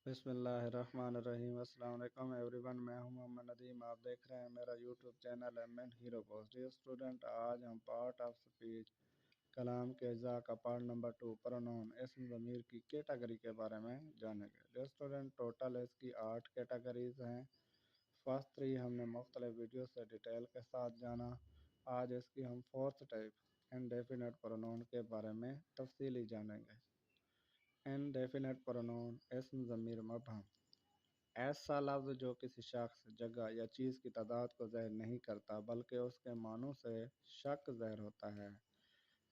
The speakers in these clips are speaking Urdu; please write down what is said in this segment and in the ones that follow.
بسم اللہ الرحمن الرحیم۔ السلام علیکم ایوری ون، میں ہوں محمد ندیم۔ آپ دیکھ رہے ہیں میرا YouTube channel M N hero post. Dear student, آج ہم پارٹ آف اسپیچ کلام کے اجزاء کا پارٹ نمبر 2 پرونون اسم ضمیر کی کیٹیگری کے بارے میں جانیں گے۔ ڈیئر اسٹوڈنٹ، ٹوٹل اس کی 8 کیٹیگریز ہیں۔ فرسٹ 3 ہم نے مختلف ویڈیو سے ڈیٹیل کے ساتھ جانا۔ آج اس کی ہم فورتھ ٹائپ انڈیفینٹ پرونون کے بارے میں تفصیلی جانیں گے۔ انڈیفینٹ پرونون اسم ضمیر مبہم، ایسا لفظ جو کسی شخص، جگہ یا چیز کی تعداد کو ظاہر نہیں کرتا بلکہ اس کے معنوں سے شک ظاہر ہوتا ہے،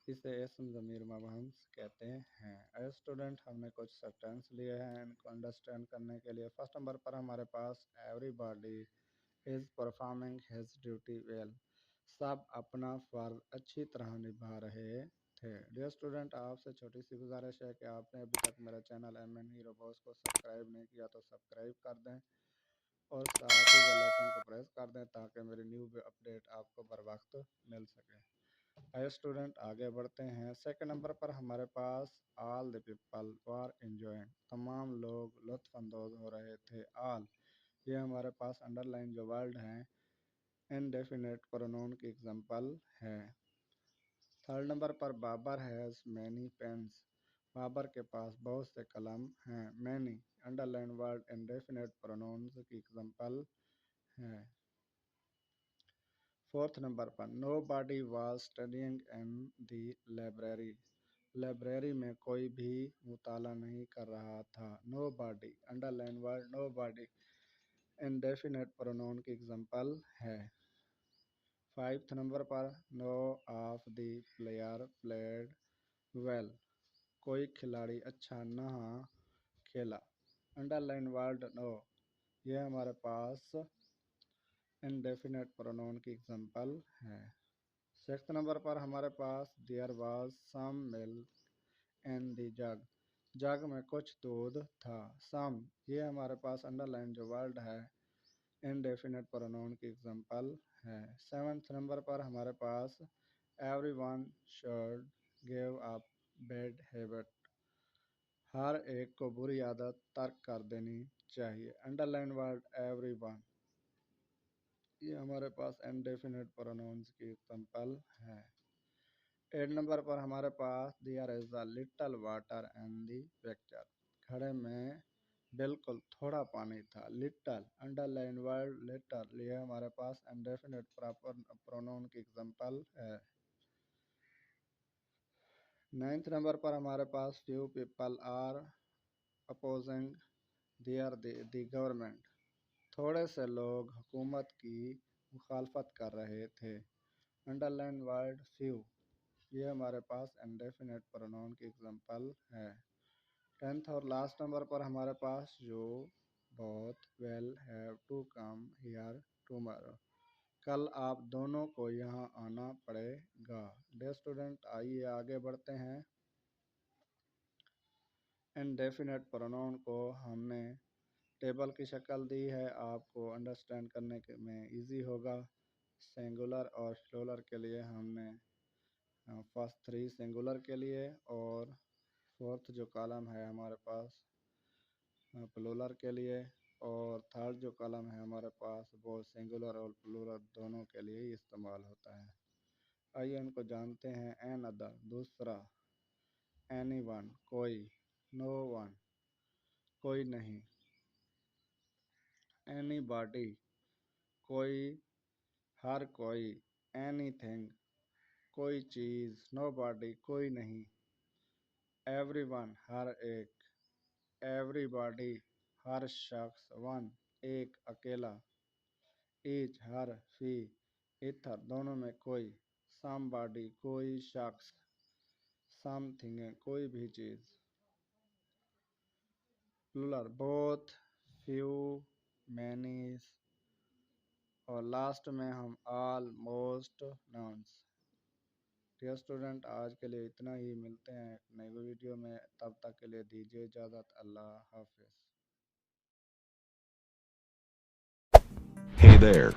اسے اسم ضمیر مبہم کہتے ہیں۔ اسٹوڈنٹ، ہم نے کچھ سینٹینس لیے ہیں ان کو انڈرسٹینڈ کرنے کے لیے۔ فرسٹ نمبر پر ہمارے پاس everybody is performing his duty well, سب اپنا فرض اچھی طرح نبھا رہے تھے۔ ڈیئر اسٹوڈنٹ، آپ سے چھوٹی سی گزارش ہے کہ آپ نے ابھی تک میرا channel M N hero post کو سبسکرائب نہیں کیا تو سبسکرائب کر دیں اور ساتھ ہی بیل آئیکن کو پریس کر دیں تاکہ میری نیو اپڈیٹ آپ کو بر وقت مل سکے۔ اسٹوڈنٹ، آگے بڑھتے ہیں۔ سیکنڈ نمبر پر ہمارے پاس آل دی پیپل وار انجوائنگ، تمام لوگ لطف اندوز ہو رہے تھے۔ آل، یہ ہمارے پاس انڈر لائن جو ورڈ ہیں انڈیفینٹ پرونون کی ایگزامپل ہے۔ تھرڈ نمبر پر Babar has many pens, Babar کے پاس بہت سے قلم ہیں۔ Many underline word indefinite pronouns کی ایگزامپل ہے۔ فورتھ نمبر پر nobody was studying in the library, library میں کوئی بھی مطالعہ نہیں کر رہا تھا۔ Nobody underline word nobody indefinite pronoun کی ایگزامپل ہے۔ فائیوتھ نمبر پر no of the player played well, کوئی کھلاڑی اچھا نہ کھیلا۔ انڈر لائن ورڈ نو، یہ ہمارے پاس انڈیفینٹ پرونون کی ایگزامپل ہے۔ سکسth نمبر پر ہمارے پاس دیئر واز سم ملک ان دی جگ، جگ میں کچھ دودھ تھا۔ سم، یہ ہمارے پاس انڈر لائن جو ورڈ ہے انڈیفینٹ پرونون کی ایگزامپل ہے۔ سیونتھ نمبر پر ہمارے پاس everyone should give up bad habit, ہر ایک کو بری عادت ترک کر دینی چاہیے۔ Underline word everyone, یہ ہمارے پاس انڈیفینٹ پرونونز کی ایگزامپل ہے۔ 8 نمبر پر ہمارے پاس there is a little water in the picture, گھڑے میں بالکل تھوڑا پانی تھا۔ Little underline word little, یہ ہمارے پاس انڈیفینٹ پرونون کی ایگزامپل ہے۔ 9th نمبر پر ہمارے پاس few people are opposing the government, تھوڑے سے لوگ حکومت کی مخالفت کر رہے تھے۔ انڈر لائن ورڈ فیو، یہ ہمارے پاس انڈیفینٹ پرونون کی ایگزامپل ہے۔ 10th اور لاسٹ نمبر پر ہمارے پاس you both will have to come here tomorrow, کل آپ دونوں کو یہاں آنا پڑے گا۔ ڈیئر اسٹوڈنٹ، آئیے آگے بڑھتے ہیں۔ انڈیفینٹ پرونون کو ہم نے ٹیبل کی شکل دی ہے، آپ کو انڈرسٹینڈ کرنے میں ایزی ہوگا۔ سنگولر اور پلورل کے لیے ہم نے فرسٹ 3 سنگولر کے لیے اور فورتھ جو کالم ہے ہمارے پاس پلورل کے لیے اور تھرڈ جو کالم ہے ہمارے پاس وہ سنگولر اور پلورل دونوں کے لیے ہی استعمال ہوتا ہے۔ آئیے ان کو جانتے ہیں۔ این ادر، دوسرا۔ اینی ون، کوئی۔ نو ون، کوئی نہیں۔ اینی باڈی، کوئی، ہر کوئی۔ اینی تھنگ، کوئی چیز۔ نو باڈی، کوئی نہیں۔ ایوری ون، ہر ایک۔ ایوری باڈی، ہر شخص۔ ون، ایک، اکیلا۔ ایچ، ہر۔ فی، ایتھر، دونوں میں کوئی۔ سم باڈی، کوئی شخص۔ سم تھنگ، کوئی بھی چیز۔ پلورل، بوتھ، فیو، مینی، اور لاسٹ میں ہم آل، موسٹ، نونس۔ ڈیئر اسٹوڈنٹ، آج کے لیے اتنا ہی، ملتے ہیں ایک نئی ویڈیو میں، تب تک کے لیے دیجیے اجازت۔ اللہ حافظ۔ Hey there.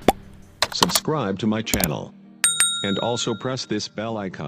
Subscribe to my channel. And also press this bell icon.